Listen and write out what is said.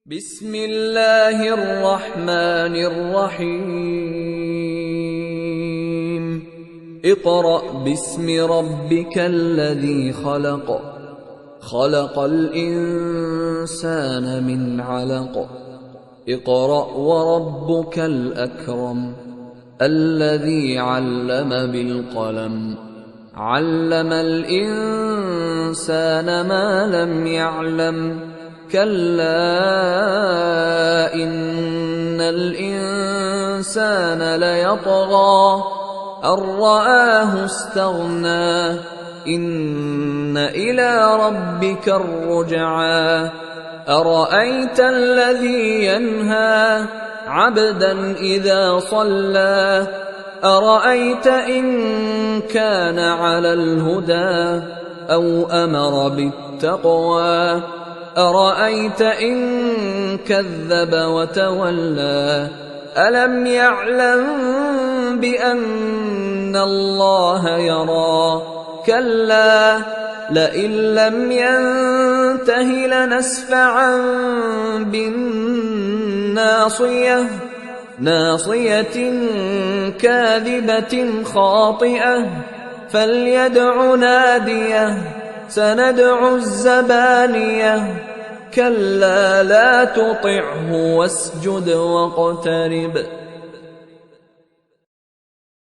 بسم الله الرحمن الرحيم اقرأ باسم ربك الذي خلق خلق الإنسان من علق اقرأ وربك الأكرم الذي علم بالقلم علم الإنسان ما لم يعلم كلا إن الإنسان ليطغى أن رآه استغنى إن إلى ربك الرجعى أرأيت الذي ينهى عبدا إذا صلى أرأيت إن كان على الهدى أو أمر بالتقوى أرأيت إن كذب وتولى ألم يعلم بأن الله يرى كلا لئن لم ينته لنسفعا بالناصية ناصية كاذبة خاطئة فليدع ناديه سندع الزبانية كلا لا تطعه واسجد واقترب